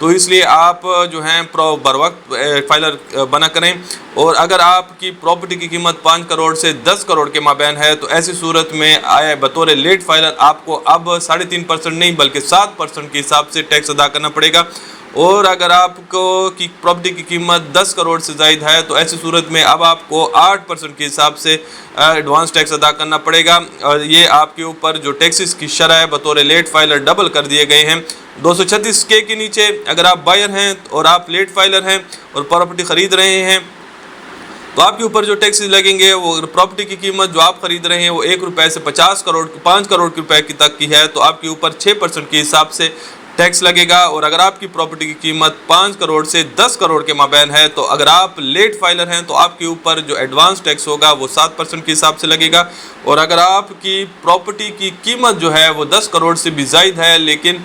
تو اس لیے آپ جو ہیں بر وقت فائلر بنا کریں. اور اگر آپ کی پراپرٹی کی قیمت 5 کروڑ سے 10 کروڑ کے مابین ہے تو ایسی صورت میں بطور لیٹ فائلر آپ کو اب 3.5% نہیں بلکہ 7% کے حساب سے ٹیکس ادا کرنا پڑے گا. اور اگر آپ کو کی پراپرٹی کی قیمت 10 کروڑ سے زائد ہے تو ایسی صورت میں اب آپ کو 8% کے حساب سے ایڈوانس ٹیکس ادا کرنا پڑے گا. اور یہ آپ کے اوپر جو ٹیکسز کی شرح بطور لیٹ فائلر ڈبل کر دیے گئے ہیں. 236K کے نیچے اگر آپ بائر ہیں اور آپ لیٹ فائلر ہیں اور پراپرٹی خرید رہے ہیں تو آپ کے اوپر جو ٹیکسز لگیں گے وہ پراپرٹی کی قیمت جو آپ خرید رہے ہیں وہ 1 روپے سے 5 کروڑ روپے کی تک کی ہے تو آپ کے اوپر 6% کے حساب سے ٹیکس لگے گا. اور اگر آپ کی پراپرٹی کی قیمت 5 کروڑ سے 10 کروڑ کے مابین ہے تو اگر آپ لیٹ فائلر ہیں تو آپ کے اوپر جو ایڈوانس ٹیکس ہوگا وہ 7% کے حساب سے لگے گا. اور اگر آپ کی پراپرٹی کی قیمت جو ہے وہ 10 کروڑ سے بھی زائد ہے لیکن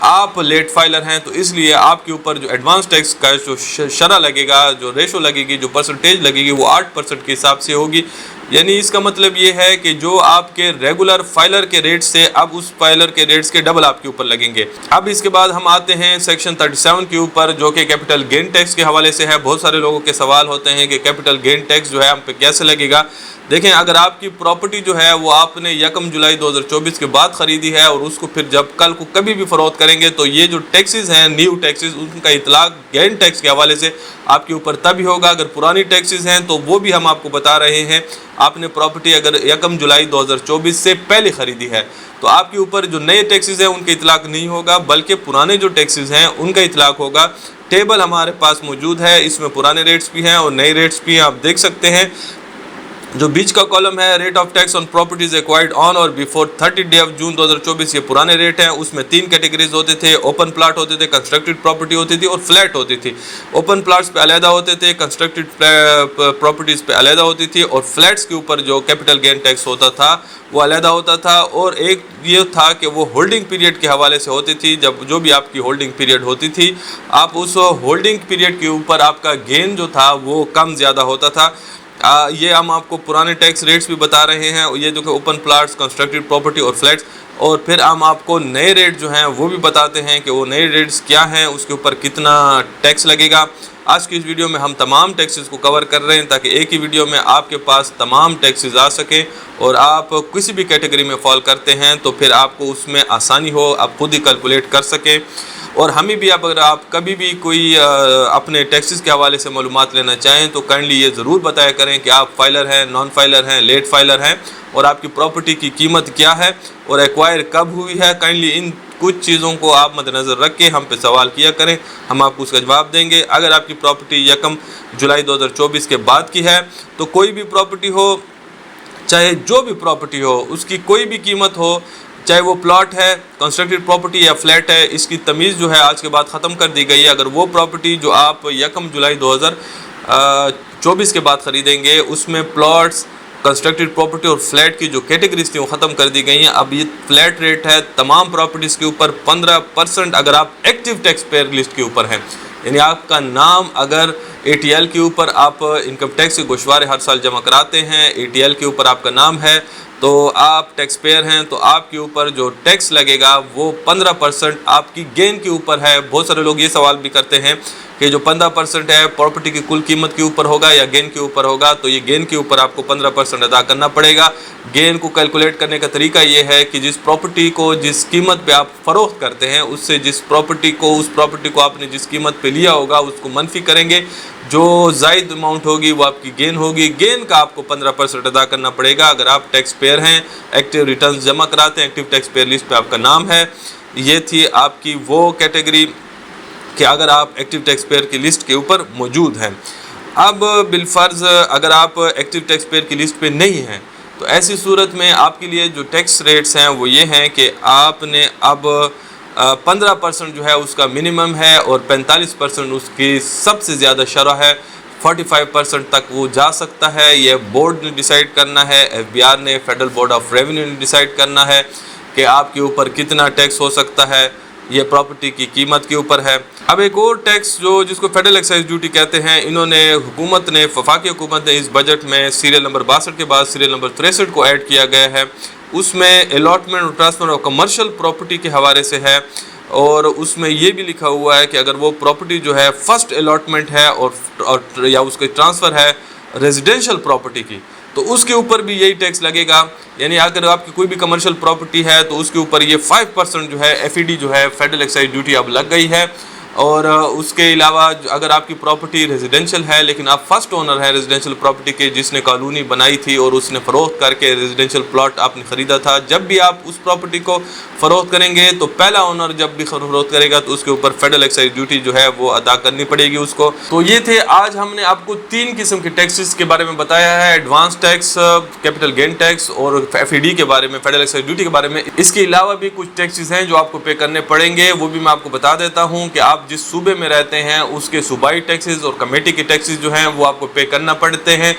آپ لیٹ فائلر ہیں تو اس لیے آپ کے اوپر جو ایڈوانس ٹیکس کا جو شرح لگے گا جو ریشو لگے گی جو پرسنٹیج لگے گی وہ 8% کے حساب سے ہوگی. یعنی اس کا مطلب یہ ہے کہ جو آپ کے ریگولر فائلر کے ریٹ سے اب اس فائلر کے ریٹس کے ڈبل آپ کے اوپر لگیں گے. اب اس کے بعد ہم آتے ہیں سیکشن 37 کے اوپر جو کہ کیپٹل گین ٹیکس کے حوالے سے ہے. بہت سارے لوگوں کے سوال ہوتے ہیں کہ کیپٹل گین ٹیکس جو ہے ہم پہ کیسے لگے گا. دیکھیں اگر آپ کی پراپرٹی جو ہے وہ آپ نے 1 جولائی 2024 کے بعد خریدی ہے اور اس کو پھر جب کل کو کبھی بھی فروخت کریں گے تو یہ جو ٹیکسز ہیں نیو ٹیکسز ان کا اطلاق گین ٹیکس کے حوالے سے آپ کے اوپر تب ہی ہوگا. اگر پرانی ٹیکسز ہیں تو وہ بھی ہم آپ کو بتا رہے ہیں. آپ نے پراپرٹی اگر 1 جولائی 2024 سے پہلے خریدی ہے تو آپ کے اوپر جو نئے ٹیکسز ہیں ان کا اطلاق نہیں ہوگا بلکہ پرانے جو ٹیکسز ہیں ان کا اطلاق ہوگا. ٹیبل ہمارے پاس موجود ہے, اس میں پرانے ریٹس بھی ہیں اور نئے ریٹس بھی ہیں. آپ دیکھ سکتے ہیں جو بیچ کا کالم ہے rate of tax on properties acquired on or before 30 جون 2024 یہ پرانے ریٹ ہیں. اس میں 3 کیٹیگریز ہوتے تھے. اوپن پلاٹ ہوتے تھے, کنسٹرکٹڈ پراپرٹی ہوتی تھی اور فلیٹ ہوتی تھی. اوپن پلاٹس پہ علیحدہ ہوتے تھے, کنسٹرکٹڈ پراپرٹیز پہ علیحدہ ہوتی تھی اور فلیٹس کے اوپر جو کیپٹل گین ٹیکس ہوتا تھا وہ علیحدہ ہوتا تھا. اور ایک یہ تھا کہ وہ ہولڈنگ پیریڈ کے حوالے سے ہوتی تھی. جب جو بھی آپ کی ہولڈنگ پیریڈ ہوتی تھی آپ اس ہولڈنگ پیریڈ کے اوپر آپ کا گین جو تھا وہ کم زیادہ ہوتا تھا. یہ ہم آپ کو پرانے ٹیکس ریٹس بھی بتا رہے ہیں, یہ جو کہ اوپن پلاٹس, کنسٹرکٹڈ پراپرٹی اور فلیٹس. اور پھر ہم آپ کو نئے ریٹ جو ہیں وہ بھی بتاتے ہیں کہ وہ نئے ریٹس کیا ہیں, اس کے اوپر کتنا ٹیکس لگے گا. آج کی اس ویڈیو میں ہم تمام ٹیکسز کو کور کر رہے ہیں تاکہ ایک ہی ویڈیو میں آپ کے پاس تمام ٹیکسز آ سکیں اور آپ کسی بھی کیٹیگری میں فال کرتے ہیں تو پھر آپ کو اس میں آسانی ہو, آپ خود ہی کیلکولیٹ کر سکیں. اور ہمیں بھی اگر آپ کبھی بھی کوئی اپنے ٹیکسز کے حوالے سے معلومات لینا چاہیں تو کائنڈلی یہ ضرور بتایا کریں کہ آپ فائلر ہیں, نان فائلر ہیں, لیٹ فائلر ہیں اور آپ کی پراپرٹی کی قیمت کیا ہے اور ایکوائر کب ہوئی ہے. کائنڈلی ان کچھ چیزوں کو آپ مد نظر رکھ کے ہم پہ سوال کیا کریں, ہم آپ کو اس کا جواب دیں گے. اگر آپ کی پراپرٹی 1 جولائی 2024 کے بعد کی ہے تو کوئی بھی پراپرٹی ہو, چاہے جو بھی پراپرٹی ہو, اس کی کوئی بھی قیمت ہو, چاہے وہ پلاٹ ہے, کنسٹرکٹڈ پراپرٹی یا فلیٹ ہے, اس کی تمیز جو ہے آج کے بعد ختم کر دی گئی ہے. اگر وہ پراپرٹی جو آپ 1 جولائی 2024 کے بعد خریدیں گے اس میں پلاٹس, کنسٹرکٹڈ پراپرٹی اور فلیٹ کی جو کیٹیگریز تھیں وہ ختم کر دی گئی ہیں. اب یہ فلیٹ ریٹ ہے تمام پراپرٹیز کے اوپر 15% اگر آپ ایکٹیو ٹیکس پیئر لسٹ کے اوپر ہیں. یعنی آپ کا نام اگر ATL کے اوپر آپ انکم ٹیکس کے گوشوارے ہر سال جمع کراتے ہیں, ATL کے اوپر آپ کا نام ہے تو آپ ٹیکس پیئر ہیں تو آپ کے اوپر جو ٹیکس لگے گا وہ 15% آپ کی گین کے اوپر ہے. بہت سارے لوگ یہ سوال بھی کرتے ہیں کہ جو 15% ہے پراپرٹی کی کل قیمت کے اوپر ہوگا یا گین کے اوپر ہوگا, تو یہ گین کے اوپر آپ کو 15% ادا کرنا پڑے گا. گین کو کیلکولیٹ کرنے کا طریقہ یہ ہے کہ جس پراپرٹی کو جس قیمت پہ آپ فروخت کرتے ہیں اس سے اس پراپرٹی کو آپ نے جس قیمت پہ لیا ہوگا اس کو منفی کریں گے. جو زائد اماؤنٹ ہوگی وہ آپ کی گین ہوگی. گین کا آپ کو 15% ادا کرنا پڑے گا. اگر آپ ٹیکس پیئر ہیں, ایکٹیو ریٹرنز جمع کراتے ہیں, ایکٹیو ٹیکس پیئر لسٹ پہ آپ کا نام ہے. یہ تھی آپ کی وہ کیٹیگری کہ اگر آپ ایکٹیو ٹیکس پیئر کی لسٹ کے اوپر موجود ہیں. اب بالفرض اگر آپ ایکٹیو ٹیکس پیئر کی لسٹ پہ نہیں ہیں تو ایسی صورت میں آپ کے لیے جو ٹیکس ریٹس ہیں وہ یہ ہیں کہ آپ نے اب 15% جو ہے اس کا منیمم ہے اور 45% اس کی سب سے زیادہ شرح ہے. 45% تک وہ جا سکتا ہے. یہ بورڈ نے ڈیسائیڈ کرنا ہے, FBR نے, فیڈرل بورڈ آف ریونیو نے ڈیسائیڈ کرنا ہے کہ آپ کے اوپر کتنا ٹیکس ہو سکتا ہے. یہ پراپرٹی کی قیمت کے اوپر ہے. اب ایک اور ٹیکس جس کو فیڈرل ایکسائز ڈیوٹی کہتے ہیں, انہوں نے وفاقی حکومت نے اس بجٹ میں سیریل نمبر 62 کے بعد سیریل نمبر 63 کو ایڈ کیا گیا ہے. اس میں الاٹمنٹ اور ٹرانسفر آف کمرشل پراپرٹی کے حوالے سے ہے. اور اس میں یہ بھی لکھا ہوا ہے کہ اگر وہ پراپرٹی جو ہے فرسٹ الاٹمنٹ ہے اور یا اس کا ٹرانسفر ہے ریزیڈینشیل پراپرٹی کی تو اس کے اوپر بھی یہی ٹیکس لگے گا. یعنی اگر آپ کی کوئی بھی کمرشل پراپرٹی ہے تو اس کے اوپر یہ 5% جو ہے FED جو ہے فیڈرل ایکسائز ڈیوٹی اب لگ گئی ہے. اور اس کے علاوہ اگر آپ کی پراپرٹی ریزیڈینشیل ہے لیکن آپ فرسٹ اونر ہے ریزیڈینشیل پراپرٹی کے جس نے کالونی بنائی تھی اور اس نے فروخت کر کے ریزیڈینشیل پلاٹ آپ نے خریدا تھا, جب بھی آپ اس پراپرٹی کو فروخت کریں گے تو پہلا اونر جب بھی فروخت کرے گا تو اس کے اوپر فیڈرل ایکسائز ڈیوٹی جو ہے وہ ادا کرنی پڑے گی اس کو. تو یہ تھے آج ہم نے آپ کو 3 قسم کے ٹیکسز کے بارے میں بتایا ہے, advance tax, capital gain tax اور FED کے بارے میں, فیڈرل ایکسائز ڈیوٹی کے بارے میں. اس کے علاوہ بھی کچھ ٹیکسز ہیں جو آپ کو پے کرنے پڑیں گے, وہ بھی میں آپ کو بتا دیتا ہوں کہ آپ جس صوبے میں رہتے ہیں اس کے صوبائی ٹیکسز اور کمیٹی کے ٹیکسز جو ہیں وہ آپ کو پے کرنا پڑتے ہیں.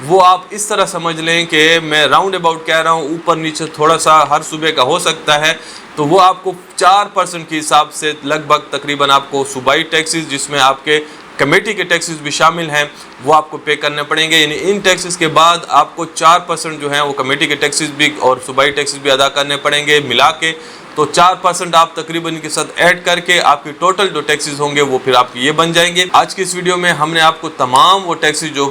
وہ آپ اس طرح سمجھ لیں کہ میں راؤنڈ اباؤٹ کہہ رہا ہوں, اوپر نیچے تھوڑا سا ہر صوبے کا ہو سکتا ہے. تو وہ آپ کو 4% کے حساب سے لگ بھگ تقریباً آپ کو صوبائی ٹیکسز جس میں آپ کے کمیٹی کے ٹیکسز بھی شامل ہیں وہ آپ کو پے کرنے پڑیں گے. یعنی ان ٹیکسز کے بعد آپ کو 4% جو ہیں وہ کمیٹی کے ٹیکسز بھی اور صوبائی ٹیکسز بھی ادا کرنے پڑیں گے ملا کے. تو 4% آپ تقریباً کے ساتھ ایڈ کر کے آپ کی ٹوٹل جو ٹیکسز ہوں گے وہ پھر آپ کی یہ بن جائیں گے. آج کی اس ویڈیو میں ہم نے آپ کو تمام وہ ٹیکسز جو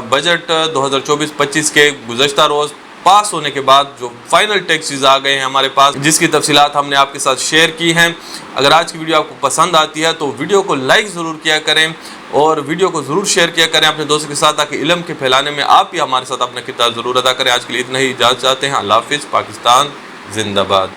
بجٹ 2024-25 کے گزشتہ روز پاس ہونے کے بعد جو فائنل ٹیکسز آ گئے ہیں ہمارے پاس, جس کی تفصیلات ہم نے آپ کے ساتھ شیئر کی ہیں. اگر آج کی ویڈیو آپ کو پسند آتی ہے تو ویڈیو کو لائک ضرور کیا کریں اور ویڈیو کو ضرور شیئر کیا کریں اپنے دوستوں کے ساتھ تاکہ علم کے پھیلانے میں آپ بھی ہمارے ساتھ اپنا کردار ضرور ادا کریں. آج کے لیے اتنا ہی اجازت چاہتے ہیں. اللہ حافظ. پاکستان زندہ باد.